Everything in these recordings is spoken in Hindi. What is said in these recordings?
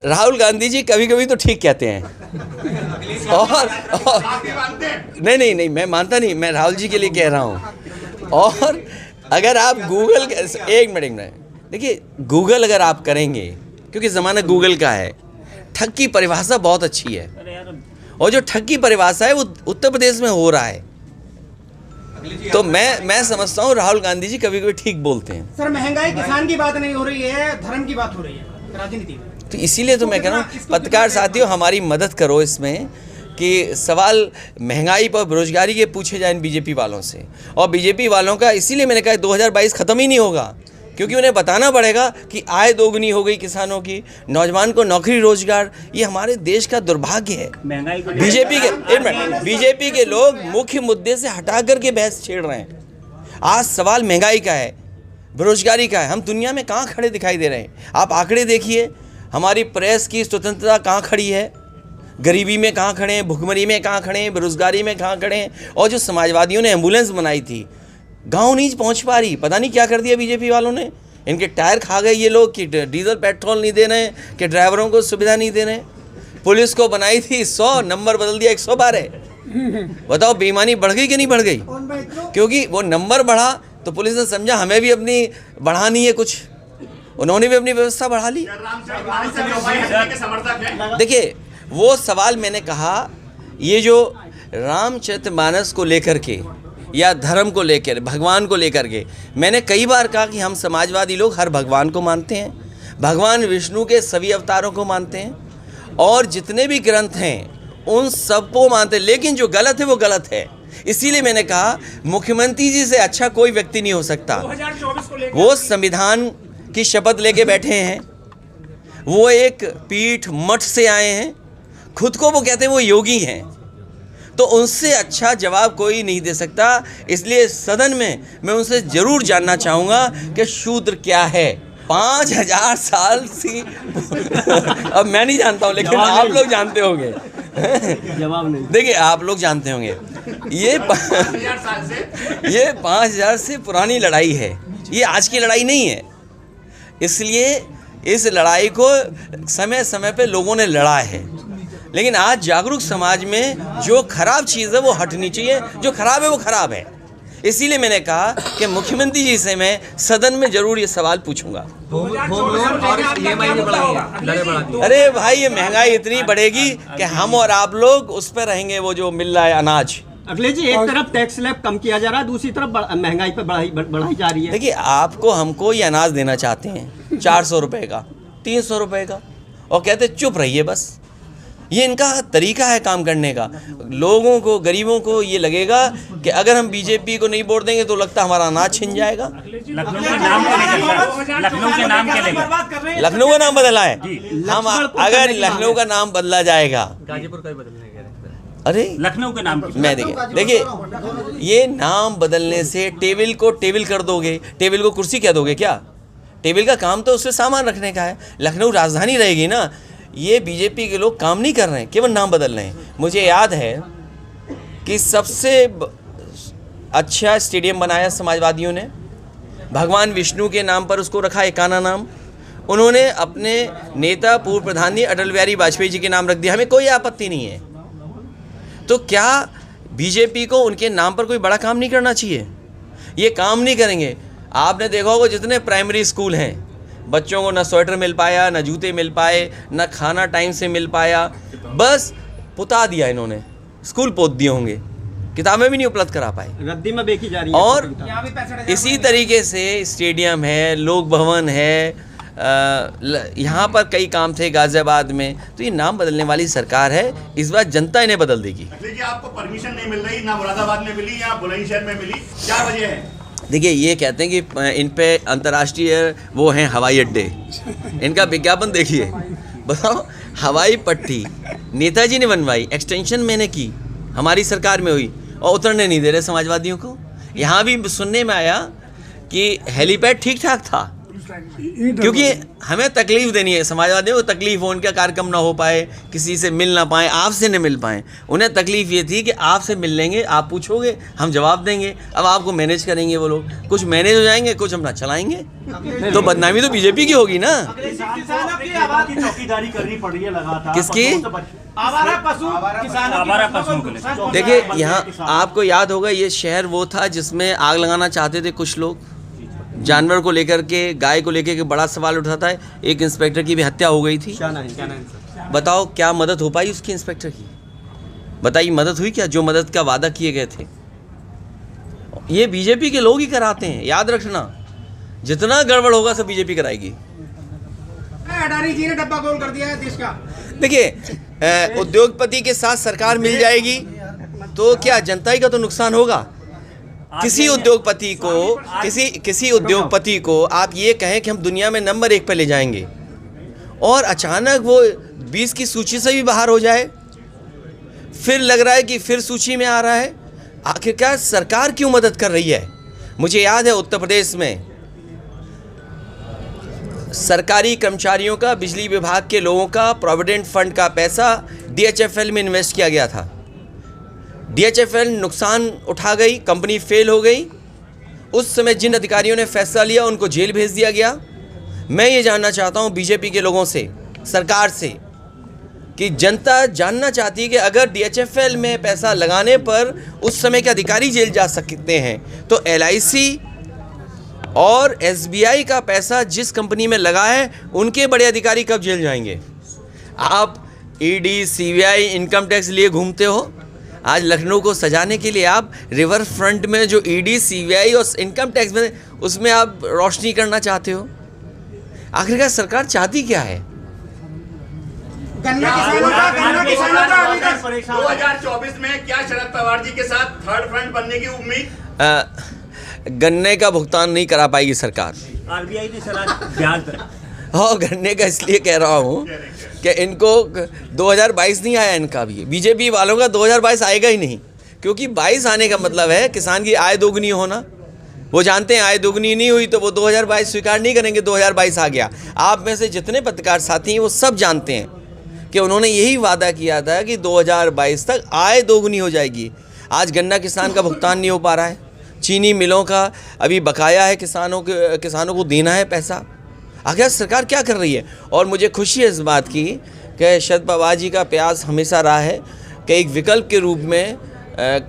राहुल गांधी जी कभी कभी तो ठीक कहते हैं और नहीं, मैं मानता नहीं, मैं राहुल जी के लिए कह रहा हूँ। और अगर आप गूगल, एक मिनट देखिए, गूगल अगर आप करेंगे, क्योंकि ज़माना गूगल का है, ठग की परिभाषा बहुत अच्छी है, और जो ठग की परिभाषा है वो उत्तर प्रदेश में हो रहा है। तो मैं समझता हूँ राहुल गांधी जी कभी कभी ठीक बोलते हैं। सर, महंगाई किसान की बात नहीं हो रही है, धर्म की बात हो रही है राजनीति में। तो इसीलिए तो मैं कह रहा हूँ, पत्रकार साथियों हमारी मदद करो इसमें कि सवाल महंगाई पर, बेरोजगारी के पूछे जाएं बीजेपी वालों से। और बीजेपी वालों का इसीलिए मैंने कहा 2022 ख़त्म ही नहीं होगा, क्योंकि उन्हें बताना पड़ेगा कि आय दोगुनी हो गई किसानों की, नौजवान को नौकरी रोजगार, ये हमारे देश का दुर्भाग्य है। बीजेपी के लोग मुख्य मुद्दे से हटा करके बहस छेड़ रहे हैं। आज सवाल महंगाई का है, बेरोजगारी का है। हम दुनिया में कहाँ खड़े दिखाई दे रहे हैं? आप आंकड़े देखिए, हमारी प्रेस की स्वतंत्रता कहाँ खड़ी है, गरीबी में कहाँ खड़े हैं, भुखमरी में कहाँ खड़े हैं, बेरोजगारी में कहाँ खड़े हैं। और जो समाजवादियों ने एम्बुलेंस बनाई थी, गांव नहीं पहुंच पा रही, पता नहीं क्या कर दिया बीजेपी वालों ने। इनके टायर खा गए ये लोग कि डीजल पेट्रोल नहीं दे रहे हैं, कि ड्राइवरों को सुविधा नहीं दे रहे हैं। पुलिस को बनाई थी 100, नंबर बदल दिया 112। बताओ बेईमानी बढ़ गई कि नहीं बढ़ गई? क्योंकि वो नंबर बढ़ा तो पुलिस ने समझा हमें भी अपनी बढ़ानी है कुछ, उन्होंने भी अपनी व्यवस्था बढ़ा ली। देखिए, वो सवाल मैंने कहा, ये जो रामचरितमानस को लेकर के या धर्म को लेकर, भगवान को लेकर के, मैंने कई बार कहा कि हम समाजवादी लोग हर भगवान को मानते हैं, भगवान विष्णु के सभी अवतारों को मानते हैं, और जितने भी ग्रंथ हैं उन सबको मानते हैं। लेकिन जो गलत है वो गलत है। इसीलिए मैंने कहा मुख्यमंत्री जी से अच्छा कोई व्यक्ति नहीं हो सकता। वो संविधान की शपथ लेके बैठे हैं, वो एक पीठ मठ से आए हैं, खुद को वो कहते हैं वो योगी हैं, तो उनसे अच्छा जवाब कोई नहीं दे सकता। इसलिए सदन में मैं उनसे ज़रूर जानना चाहूँगा कि शूद्र क्या है। 5000 साल से अब मैं नहीं जानता हूँ, लेकिन आप लोग जानते होंगे। जवाब नहीं। देखिए, आप लोग जानते होंगे, ये 5000 से पुरानी लड़ाई है, ये आज की लड़ाई नहीं है। इसलिए इस लड़ाई को समय समय पे लोगों ने लड़ा है, लेकिन आज जागरूक समाज में जो खराब चीज़ है वो हटनी चाहिए, जो खराब है वो खराब है। इसीलिए मैंने कहा कि मुख्यमंत्री जी से मैं सदन में जरूर ये सवाल पूछूंगा। अरे भाई, ये महंगाई इतनी बढ़ेगी कि हम और आप लोग उस पर रहेंगे, वो जो मिल रहा है अनाज। अखिलेश जी, एक तरफ टैक्स स्लैब कम किया जा रहा है, दूसरी तरफ महंगाई पर बढ़ाई जा रही है। देखिए, आपको हमको ये अनाज देना चाहते हैं 400 रुपये का, 300 रुपये का, और कहते चुप रहिए बस। ये इनका तरीका है काम करने का। लोगों को, गरीबों को ये लगेगा कि अगर हम बीजेपी को नहीं वोट देंगे तो लगता हमारा अनाज छिन जाएगा। लखनऊ के नाम के लेकर, लखनऊ के नाम के लेकर, लखनऊ का नाम बदला है। हम अगर लखनऊ का नाम बदला जाएगा, गाजीपुर का बदलने का, अरे लखनऊ के नाम, मैं देखिए, ये नाम बदलने से टेबल को टेबल कर दोगे, टेबल को कुर्सी कह दोगे क्या? टेबल का काम तो उससे सामान रखने का है। लखनऊ राजधानी रहेगी ना। ये बीजेपी के लोग काम नहीं कर रहे हैं, केवल नाम बदल रहे हैं। मुझे याद है कि सबसे अच्छा स्टेडियम बनाया समाजवादियों ने, भगवान विष्णु के नाम पर उसको रखा, एकाना नाम। उन्होंने अपने नेता पूर्व प्रधानमंत्री अटल बिहारी वाजपेयी जी के नाम रख दिया, हमें कोई आपत्ति नहीं है। तो क्या बीजेपी को उनके नाम पर कोई बड़ा काम नहीं करना चाहिए? ये काम नहीं करेंगे। आपने देखा होगा जितने प्राइमरी स्कूल हैं, बच्चों को न स्वेटर मिल पाया, न जूते मिल पाए, न खाना टाइम से मिल पाया, बस पुता दिया इन्होंने, स्कूल पोत दिए होंगे, किताबें भी नहीं उपलब्ध करा पाए, रद्दी में बेची जा रही है। और इसी तरीके से स्टेडियम है, लोक भवन है, यहाँ पर कई काम थे गाजियाबाद में। तो ये नाम बदलने वाली सरकार है, इस बार जनता इन्हें बदल देगी। आपको परमिशन नहीं मिल रही, ना मुरादाबाद में मिली या बुलंदशहर में मिली, क्या वजह है? देखिए, ये कहते हैं कि इन पे अंतर्राष्ट्रीय वो हैं हवाई अड्डे, इनका विज्ञापन देखिए। बताओ, हवाई पट्टी नेताजी ने बनवाई, एक्सटेंशन मैंने की, हमारी सरकार में हुई, और उतरने नहीं दे रहे समाजवादियों को। यहाँ भी सुनने में आया कि हेलीपैड ठीक ठाक था, क्योंकि हमें तकलीफ देनी है, समाजवादियों को तकलीफ हो, उनका कार्यक्रम ना हो पाए, किसी से मिल ना पाए, आपसे न मिल पाए। उन्हें तकलीफ ये थी कि आपसे मिल लेंगे, आप पूछोगे, हम जवाब देंगे। अब आपको मैनेज करेंगे वो लोग, कुछ मैनेज हो जाएंगे, कुछ हम ना चलाएंगे, तो बदनामी तो बीजेपी की होगी ना। किसानों की आवाज की चौकीदारी करनी पड़ रही है लगातार। किसकी? आवारा पशु किसानों आवारा की पशुओं को नुकसान लेकर। पहुंचा देखिए, रहे हैं। यहाँ आपको याद होगा, ये शहर वो था जिसमें आग लगाना चाहते थे कुछ लोग, जानवर को लेकर के, गाय को लेकर के बड़ा सवाल उठाता है। एक इंस्पेक्टर की भी हत्या हो गई थी। बताओ क्या मदद हो पाई उसकी, इंस्पेक्टर की? बताइए, मदद हुई क्या? जो मदद का वादा किए गए थे, ये बीजेपी के लोग ही कराते हैं, याद रखना। जितना गड़बड़ होगा सब बीजेपी कराएगी। अडानी जी ने डब्बा गोल कर दिया है देश का। देखिए, उद्योगपति के साथ सरकार मिल जाएगी तो क्या जनता ही का तो नुकसान होगा। किसी उद्योगपति को आप ये कहें कि हम दुनिया में नंबर 1 पे ले जाएंगे और अचानक वो 20 की सूची से भी बाहर हो जाए, फिर लग रहा है कि फिर सूची में आ रहा है। आखिरकार सरकार क्यों मदद कर रही है? मुझे याद है उत्तर प्रदेश में सरकारी कर्मचारियों का, बिजली विभाग के लोगों का प्रोविडेंट फंड का पैसा DHFL में इन्वेस्ट किया गया था। DHFL नुकसान उठा गई, कंपनी फेल हो गई। उस समय जिन अधिकारियों ने फैसला लिया उनको जेल भेज दिया गया। मैं ये जानना चाहता हूँ बीजेपी के लोगों से, सरकार से, कि जनता जानना चाहती है कि अगर DHFL में पैसा लगाने पर उस समय के अधिकारी जेल जा सकते हैं, तो LIC और SBI का पैसा जिस कंपनी में लगा है उनके बड़े अधिकारी कब जेल जाएंगे? आप ED, CBI, इनकम टैक्स लिए घूमते हो। आज लखनऊ को सजाने के लिए आप रिवर फ्रंट में जो ED, CBI और इनकम टैक्स में, उसमें आप रोशनी करना चाहते हो। आखिरकार सरकार चाहती क्या है? गन्ना किसानों का अभी तक 2024 में क्या शरद पवार जी के साथ थर्ड फ्रंट बनने की उम्मीद? गन्ने का भुगतान नहीं करा पाएगी सरकार। आरबीआई ने सलाह ब्याज दर हाँ, गन्ने का इसलिए कह रहा हूँ कि इनको 2022 नहीं आया, इनका भी, बीजेपी वालों का 2022 आएगा ही नहीं, क्योंकि 22 आने का मतलब है किसान की आय दोगुनी होना। वो जानते हैं आय दोगुनी नहीं हुई तो वो 2022 स्वीकार नहीं करेंगे। 2022 आ गया। आप में से जितने पत्रकार साथी हैं वो सब जानते हैं कि उन्होंने यही वादा किया था कि 2022 तक आय दोगुनी हो जाएगी। आज गन्ना किसान का भुगतान नहीं हो पा रहा है, चीनी मिलों का अभी बकाया है, किसानों को देना है पैसा। आखिर सरकार क्या कर रही है? और मुझे खुशी है इस बात की कि शरद पवार जी का प्रयास हमेशा रहा है कि एक विकल्प के रूप में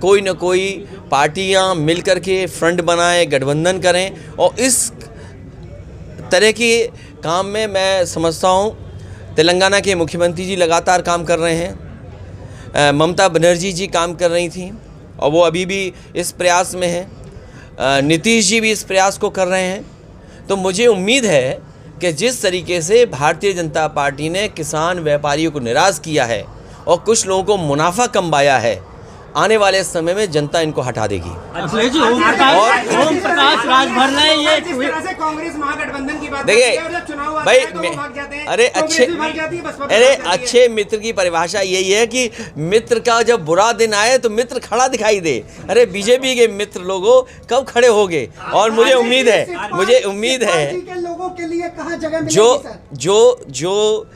कोई न कोई पार्टियां मिल कर के फ्रंट बनाएं, गठबंधन करें। और इस तरह के काम में मैं समझता हूँ तेलंगाना के मुख्यमंत्री जी लगातार काम कर रहे हैं, ममता बनर्जी जी काम कर रही थी और वो अभी भी इस प्रयास में हैं, नीतीश जी भी इस प्रयास को कर रहे हैं। तो मुझे उम्मीद है कि जिस तरीके से भारतीय जनता पार्टी ने किसान व्यापारियों को निराश किया है और कुछ लोगों को मुनाफा कमाया है, आने वाले समय में जनता इनको हटा देगी। अखिलेश जी, ओम प्रकाश राजभर ने ये जिस तरह से कांग्रेस महागठबंधन की बात देखिए करती है और जब चुनाव आता भाई, है तो वो भाग जाते हैं। अरे कांग्रेस अच्छे भी भाग जाती है, बसपा भी अरे भाग जाती है। अच्छे मित्र की परिभाषा यही है कि मित्र का जब बुरा दिन आए तो मित्र खड़ा दिखाई दे। अरे बीजेपी के मित्र लोगों कब खड़े होंगे? और मुझे उम्मीद है के लोगों के लिए कहाँ जगह मिलेगी सर? जो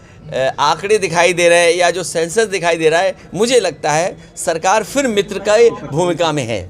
आंकड़े दिखाई दे रहे हैं या जो सेंसस दिखाई दे रहा है, मुझे लगता है सरकार फिर मित्र का भूमिका में है।